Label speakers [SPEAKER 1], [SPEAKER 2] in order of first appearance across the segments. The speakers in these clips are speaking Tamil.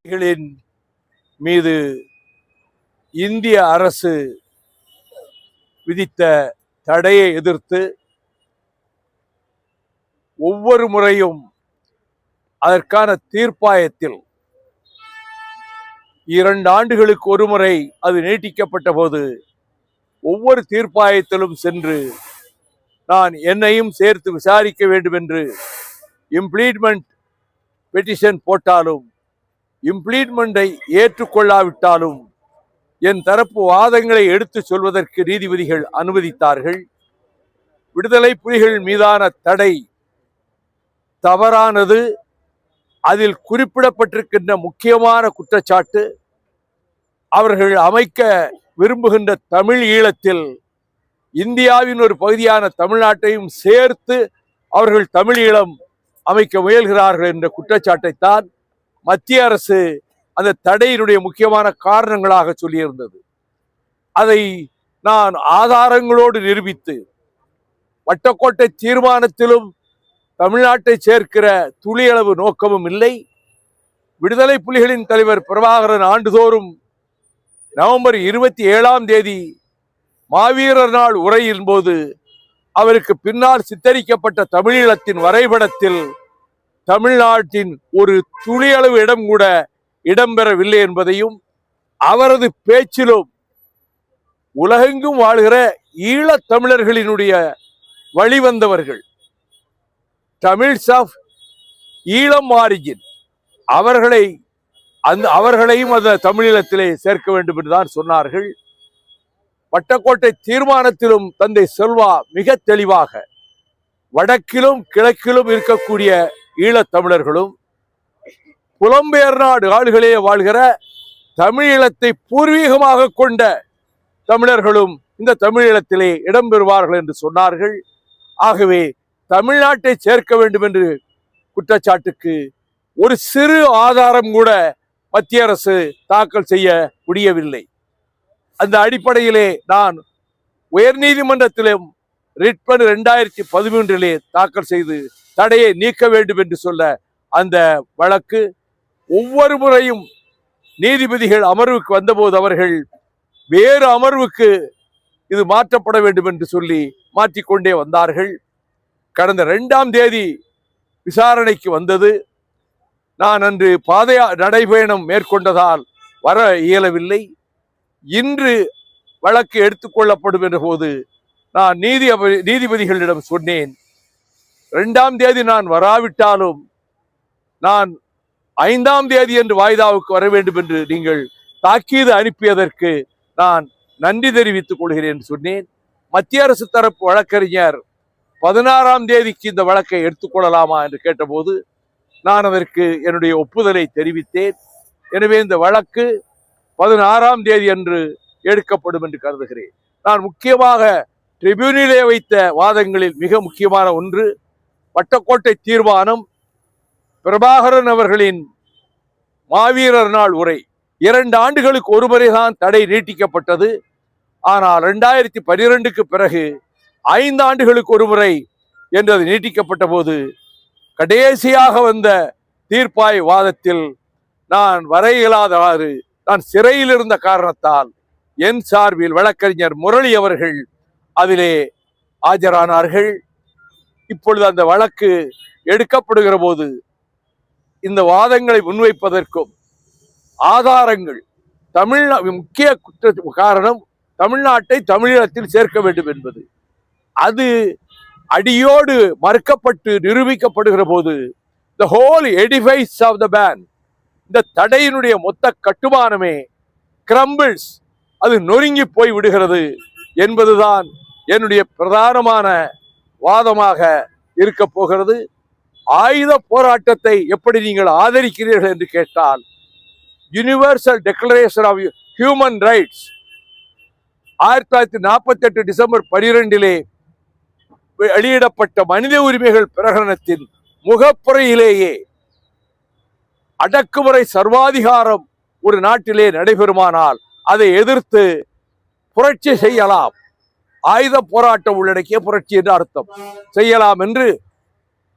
[SPEAKER 1] களின் மீது இந்திய அரசு விதித்த தடையை எதிர்த்து ஒவ்வொரு முறையும் அதற்கான தீர்ப்பாயத்தில் 2 ஆண்டுகளுக்கு ஒரு முறை அது நீட்டிக்கப்பட்ட போது ஒவ்வொரு தீர்ப்பாயத்திலும் சென்று நான் என்னையும் சேர்த்து விசாரிக்க வேண்டும் என்று இம்ப்ளீட்மெண்ட் பெட்டிஷன் போட்டாலும் இம்ப்ளீட்மெண்டை ஏற்றுக்கொள்ளாவிட்டாலும் என் தரப்பு வாதங்களை எடுத்து சொல்வதற்கு நீதிபதிகள் அனுமதித்தார்கள். விடுதலை புலிகள் மீதான தடை தவறானது. அதில் குறிப்பிடப்பட்டிருக்கின்ற முக்கியமான குற்றச்சாட்டு அவர்கள் அமைக்க விரும்புகின்ற தமிழ் ஈழத்தில் இந்தியாவின் ஒரு பகுதியான தமிழ்நாட்டையும் சேர்த்து அவர்கள் தமிழ் ஈழம் அமைக்க முயல்கிறார்கள் என்ற குற்றச்சாட்டைத்தான் மத்திய அரசு அந்த தடையினுடைய முக்கியமான காரணங்களாக சொல்லியிருந்தது. அதை நான் ஆதாரங்களோடு நிரூபித்து வட்டக்கோட்டை தீர்மானத்திலும் தமிழ்நாட்டை சேர்க்கிற துளியளவு நோக்கமும் இல்லை. விடுதலை புலிகளின் தலைவர் பிரபாகரன் ஆண்டுதோறும் நவம்பர் 27ஆம் தேதி மாவீரர் நாள் உரையின் போது அவருக்கு பின்னால் சித்தரிக்கப்பட்ட தமிழீழத்தின் வரைபடத்தில் தமிழ்நாட்டின் ஒரு துளியளவு இடம் கூட இடம்பெறவில்லை என்பதையும் அவரது பேச்சிலும் உலகெங்கும் வாழ்கிற ஈழத் தமிழர்களினுடைய வழிவந்தவர்கள் தமிழ்ஸ் ஆஃப் ஈழம் ஆரிஜின் அவர்களையும் அந்த தமிழீழத்திலே சேர்க்க வேண்டும் என்றுதான் சொன்னார்கள். வட்டக்கோட்டை தீர்மானத்திலும் தந்தை செல்வா மிக தெளிவாக வடக்கிலும் கிழக்கிலும் இருக்கக்கூடிய ஈழத் தமிழர்களும் புலம்பெயர் நாடு ஆளுகளே வாழ்கிற தமிழீழத்தை பூர்வீகமாக கொண்ட தமிழர்களும் இந்த தமிழீழத்திலே இடம்பெறுவார்கள் என்று சொன்னார்கள். ஆகவே தமிழ்நாட்டை சேர்க்க வேண்டும் என்று குற்றச்சாட்டுக்கு ஒரு சிறு ஆதாரம் கூட மத்திய அரசு தாக்கல் செய்ய முடியவில்லை. அந்த அடிப்படையிலே நான் உயர்நீதிமன்றத்திலும் ரிட் 2013 தாக்கல் செய்து தடையை நீக்க வேண்டும் என்று சொல்ல அந்த வழக்கு ஒவ்வொரு முறையும் நீதிபதிகள் அமர்வுக்கு வந்தபோது அவர்கள் வேறு அமர்வுக்கு இது மாற்றப்பட வேண்டும் என்று சொல்லி மாற்றிக்கொண்டே வந்தார்கள். கடந்த 2ஆம் தேதி விசாரணைக்கு வந்தது. நான் அன்று நடைபயணம் மேற்கொண்டதால் வர இயலவில்லை. இன்று வழக்கு எடுத்துக்கொள்ளப்படும் என்ற போது நான் நீதிபதிகளிடம் சொன்னேன், 2ஆம் தேதி நான் வராவிட்டாலும் நான் 5ஆம் தேதி என்று வாய்தாவுக்கு வர வேண்டும் என்று நீங்கள் தாக்கீது அனுப்பியதற்கு நான் நன்றி தெரிவித்துக் கொள்கிறேன் என்று சொன்னேன். மத்திய அரசு தரப்பு வழக்கறிஞர் 16ஆம் தேதிக்கு இந்த வழக்கை எடுத்துக்கொள்ளலாமா என்று கேட்டபோது நான் அதற்கு என்னுடைய ஒப்புதலை தெரிவித்தேன். எனவே இந்த வழக்கு 16ஆம் தேதி அன்று எடுக்கப்படும் என்று கருதுகிறேன். நான் முக்கியமாக ட்ரிபியூனிலே வைத்த வாதங்களில் மிக முக்கியமான ஒன்று வட்டக்கோட்டை தீர்மானம், பிரபாகரன் அவர்களின் மாவீரர் நாள் உரை. 2 ஆண்டுகளுக்கு ஒரு முறைதான் தடை நீட்டிக்கப்பட்டது. ஆனால் 2012க்கு பிறகு 5 ஆண்டுகளுக்கு ஒரு முறை என்று அது நீட்டிக்கப்பட்ட போது கடைசியாக வந்த தீர்ப்பாய் வாதத்தில் நான் வர இயலாதவாறு நான் சிறையில் இருந்த காரணத்தால் என் சார்பில் வழக்கறிஞர் முரளி அவர்கள் அதிலே ஆஜரானார்கள். இப்பொழுது அந்த வழக்கு எடுக்கப்படுகிற போது இந்த வாதங்களை முன்வைப்பதற்கும் ஆதாரங்கள் முக்கிய காரணம் தமிழ்நாட்டை தமிழீழத்தில் சேர்க்க வேண்டும் என்பது அது அடியோடு மறுக்கப்பட்டு நிரூபிக்கப்படுகிற போது the whole edifice of the ban, இந்த தடையினுடைய மொத்த கட்டுமானமே crumbles, அது நொறுங்கி போய் விடுகிறது என்பதுதான் என்னுடைய பிரதானமான வாதமாக இருக்க போகிறது. ஆயுத போராட்டத்தை எப்படி நீங்கள் ஆதரிக்கிறீர்கள் என்று கேட்டால், universal declaration of human rights 1948 December 12 வெளியிடப்பட்ட மனித உரிமைகள் பிரகடனத்தின் முகப்புறையிலேயே அடக்குமுறை சர்வாதிகாரம் ஒரு நாட்டிலே நடைபெறுமானால் அதை எதிர்த்து புரட்சி செய்யலாம், ஆயுத போராட்டம் உள்ளடக்கிய புரட்சி என்று அர்த்தம், செய்யலாம் என்று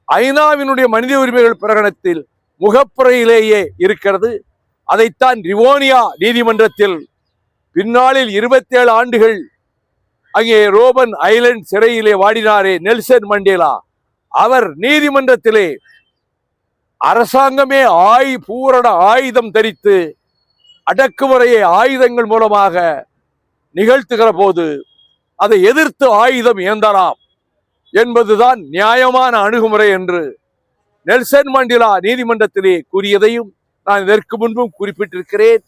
[SPEAKER 1] ஐநாவினுடைய மனித உரிமைகள் பிரகடனத்தில் முகப்புறையிலேயே இருக்கிறது. அதைத்தான் ரிவோனியா நீதிமன்றத்தில் பின்னாளில் 27 ஆண்டுகள் அங்கே ரோபன் ஐலண்ட் சிறையிலே வாடினாரே நெல்சன் மண்டேலா, அவர் நீதிமன்றத்திலே அரசாங்கமே பூரண ஆயுதம் தரித்து அடக்குமுறையை ஆயுதங்கள் மூலமாக நிகழ்த்துகிற போது அதை எதிர்த்து ஆயுதம் ஏந்தலாம் என்பதுதான் நியாயமான அணுகுமுறை என்று நெல்சன் மண்டேலா நீதிமன்றத்திலே கூறியதையும் நான் இதற்கு முன்பும் குறிப்பிட்டிருக்கிறேன்.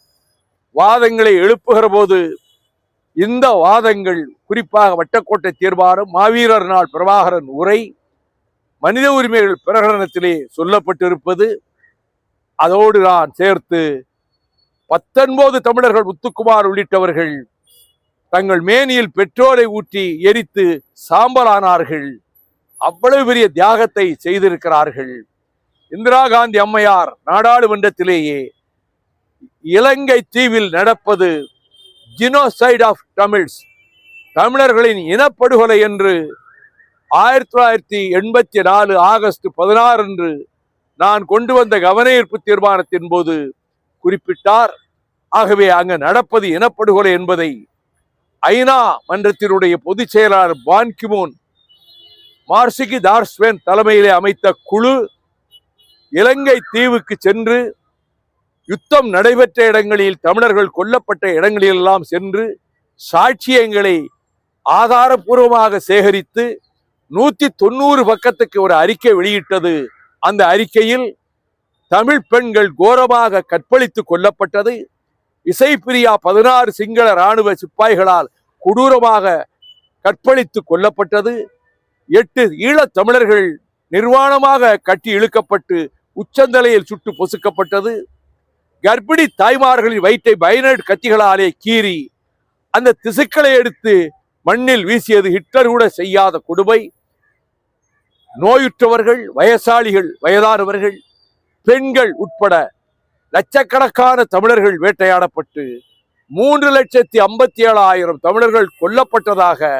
[SPEAKER 1] வாதங்களை எழுப்புகிற போது இந்த வாதங்கள் குறிப்பாக வட்டக்கோட்டை தீர்மானம், மாவீரர் நாள் பிரபாகரன் உரை, மனித உரிமைகள் பிரகடனத்திலே சொல்லப்பட்டிருப்பது, அதோடு நான் சேர்த்து 19 தமிழர்கள் முத்துக்குமார் உள்ளிட்டவர்கள் தங்கள் மேனியில் பெட்ரோலை ஊற்றி எரித்து சாம்பலானார்கள். அவ்வளவு பெரிய தியாகத்தை செய்திருக்கிறார்கள். இந்திரா காந்தி அம்மையார் நாடாளுமன்றத்திலேயே இலங்கை தீவில் நடப்பது ஜினோசைட் ஆஃப் தமிழ்ஸ், தமிழர்களின் இனப்படுகொலை என்று 1984 ஆகஸ்ட் 16 அன்று நான் கொண்டு வந்த கவன ஈர்ப்பு தீர்மானத்தின் போது குறிப்பிட்டார். ஆகவே அங்கு நடப்பது இனப்படுகொலை என்பதை ஐநா மன்றத்தினுடைய பொதுச் செயலாளர் பான் கி மூன், மார்சிகி தார்ஸ்வென் தலைமையிலே அமைத்த குழு இலங்கை தீவுக்கு சென்று யுத்தம் நடைபெற்ற இடங்களில், தமிழர்கள் கொல்லப்பட்ட இடங்களிலெல்லாம் சென்று சாட்சியங்களை ஆதாரபூர்வமாக சேகரித்து 190 பக்கத்துக்கு ஒரு அறிக்கை வெளியிட்டது. அந்த அறிக்கையில் தமிழ் பெண்கள் கோரமாக கற்பழித்து கொல்லப்பட்டது, இசைப்பிரியா 16 சிங்கள இராணுவ சிப்பாய்களால் கொடூரமாக கற்பழித்து கொல்லப்பட்டது, 8 ஈழத் தமிழர்கள் நிர்வாணமாக கட்டி இழுக்கப்பட்டு உச்சந்தலையில் சுட்டு பொசுக்கப்பட்டது, கர்ப்பிணி தாய்மார்களின் வயிற்றை பைனட் கத்திகளாலே கீறி அந்த திசுக்களை எடுத்து மண்ணில் வீசியது ஹிட்லர் கூட செய்யாத கொடுமை, நோயுற்றவர்கள், வயசாளிகள், வயதானவர்கள், பெண்கள் உட்பட லட்சக்கணக்கான தமிழர்கள் வேட்டையாடப்பட்டு 3,57,000 தமிழர்கள் கொல்லப்பட்டதாக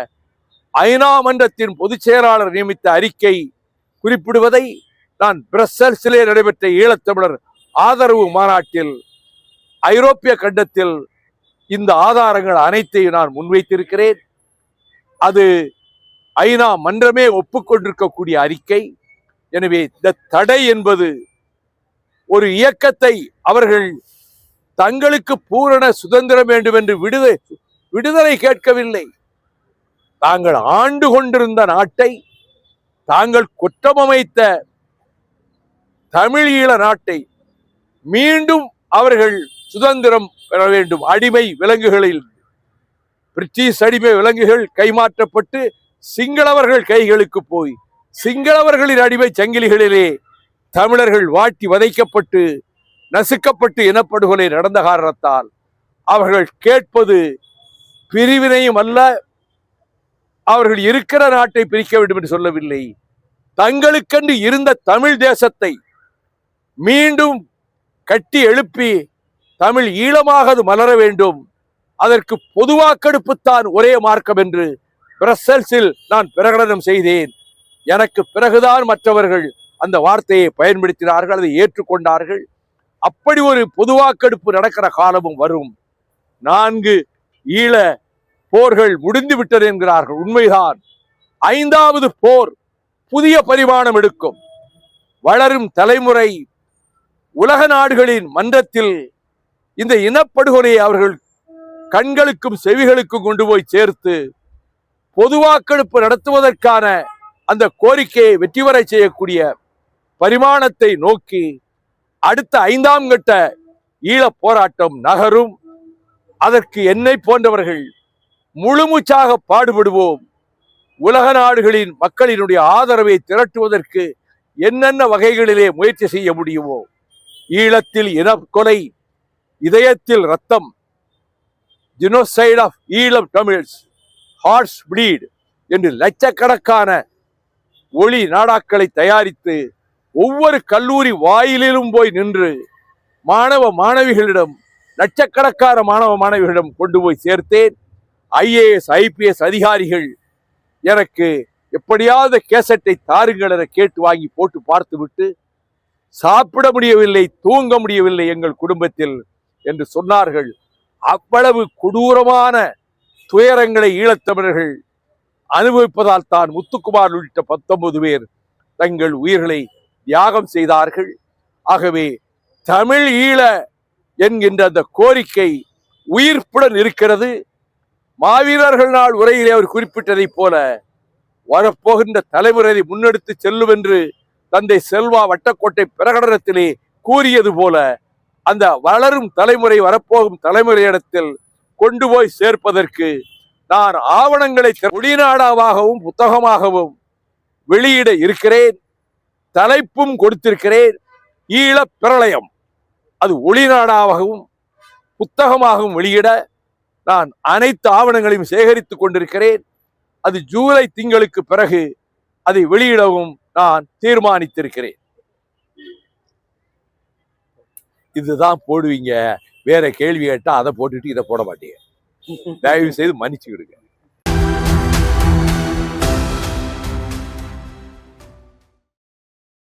[SPEAKER 1] ஐநா மன்றத்தின் பொதுச் செயலாளர் நியமித்த அறிக்கை குறிப்பிடுவதை நான் பிரசல்ஸிலே நடைபெற்ற ஈழத்தமிழர் ஆதரவு மாநாட்டில் ஐரோப்பிய கண்டத்தில் இந்த ஆதாரங்கள் அனைத்தையும் நான் முன்வைத்திருக்கிறேன். அது ஐநா மன்றமே ஒப்புக்கொண்டிருக்கக்கூடிய அறிக்கை. எனவே இந்த தடை என்பது ஒரு இயக்கத்தை அவர்கள் தங்களுக்கு பூரண சுதந்திரம் வேண்டும் என்று விடுதலை கேட்கவில்லை. தாங்கள் ஆண்டு கொண்டிருந்த நாட்டை, தாங்கள் குற்றமமைத்த தமிழ் ஈழ நாட்டை மீண்டும் அவர்கள் சுதந்திரம் பெற வேண்டும். அடிமை விலங்குகளில் பிரிட்டிஷ் அடிமை விலங்குகள் கைமாற்றப்பட்டு சிங்களவர்கள் கைகளுக்கு போய் சிங்களவர்களின் அடிமை சங்கிலிகளிலே தமிழர்கள் வாட்டி வதைக்கப்பட்டு நசுக்கப்பட்டு இனப்படுகொலை நடந்த காரணத்தால் அவர்கள் கேட்பது பிரிவினையும் அல்ல, அவர்கள் இருக்கிற நாட்டை பிரிக்க வேண்டும் என்று சொல்லவில்லை. தங்களுக்கென்று இருந்த தமிழ் தேசத்தை மீண்டும் கட்டி எழுப்பி தமிழ் ஈழமாக அது மலர வேண்டும். அதற்கு பொதுவாக்கெடுப்புத்தான் ஒரே மார்க்கம் என்று பிரசல்ஸில் நான் பிரகடனம் செய்தேன். எனக்கு பிறகுதான் மற்றவர்கள் அந்த வார்த்தையை பயன்படுத்தினார்கள், அதை ஏற்றுக்கொண்டார்கள். அப்படி ஒரு பொதுவாக்கெடுப்பு நடக்கிற காலமும் வரும். 4 ஈழ போர்கள் முடிந்து விட்டது என்கிறார்கள். உண்மைதான். 5வது போர் புதிய பரிமாணம் எடுக்கும். வளரும் தலைமுறை உலக நாடுகளின் மன்றத்தில் இந்த இனப்படுகொலையை அவர்கள் கண்களுக்கும் செவிகளுக்கும் கொண்டு போய் சேர்த்து பொதுவாக்கெடுப்பு நடத்துவதற்கான அந்த கோரிக்கையை வெற்றி பெற செய்யக்கூடிய பரிமாணத்தை நோக்கி அடுத்த 5ஆம் கட்ட ஈழ போராட்டம் நகரும். அதற்கு என்னை போன்றவர்கள் முழுமூச்சாக பாடுபடுவோம். உலக நாடுகளின் மக்களினுடைய ஆதரவை திரட்டுவதற்கு என்னென்ன வகைகளிலே முயற்சி செய்ய முடியுமோ, ஈழத்தில் இனக்கொலை, இதயத்தில் ரத்தம், genocide of Eelam Tamils, hearts bleed என்று லட்சக்கணக்கான ஒளி நாடாக்களை தயாரித்து ஒவ்வொரு கல்லூரி வாயிலிலும் போய் நின்று மாணவ மாணவிகளிடம், லட்சக்கணக்கான மாணவ மாணவிகளிடம் கொண்டு போய் சேர்த்தேன். IAS IPS அதிகாரிகள் எனக்கு எப்படியாவது கேசட்டை தாருங்கள் என கேட்டு வாங்கி போட்டு பார்த்து விட்டு, சாப்பிட முடியவில்லை, தூங்க முடியவில்லை எங்கள் குடும்பத்தில். என்று சொன்னார்கள். அவ்வளவு கொடூரமான துயரங்களை ஈழத்தமிழர்கள் அனுபவிப்பதால் தான் முத்துக்குமார் உள்ளிட்ட 19 பேர் தங்கள் உயிர்களை தியாகம் செய்தார்கள். ஆகவே தமிழ் ஈழ என்கின்ற அந்த கோரிக்கை உயிர்ப்புடன் இருக்கிறது. மாவீரர்கள் நாள் உரையிலே அவர் குறிப்பிட்டதைப் போல வரப்போகின்ற தலைமுறை முன்னெடுத்து செல்லும் என்று தந்தை செல்வா வட்டக்கோட்டை பிரகடனத்திலே கூறியது போல அந்த வளரும் தலைமுறை வரப்போகும் தலைமுறையிடத்தில் கொண்டு போய் சேர்ப்பதற்கு நான் ஆவணங்களை ஒளிநாடாவாகவும் புத்தகமாகவும் வெளியிட இருக்கிறேன். தலைப்பும் கொடுத்திருக்கிறேன், ஈழப் பிரளயம். அது ஒளிநாடாகவும் புத்தகமாகவும் வெளியிட நான் அனைத்து ஆவணங்களையும் சேகரித்துக் கொண்டிருக்கிறேன். அது ஜூலை திங்களுக்கு பிறகு அதை வெளியிடவும் நான் தீர்மானித்திருக்கிறேன். இதுதான் போடுவீங்க, வேற கேள்வி கேட்டா அதை போட்டுட்டு இதை போட மாட்டீங்க. தயவு செய்து மன்னிச்சுக்கிடுங்க.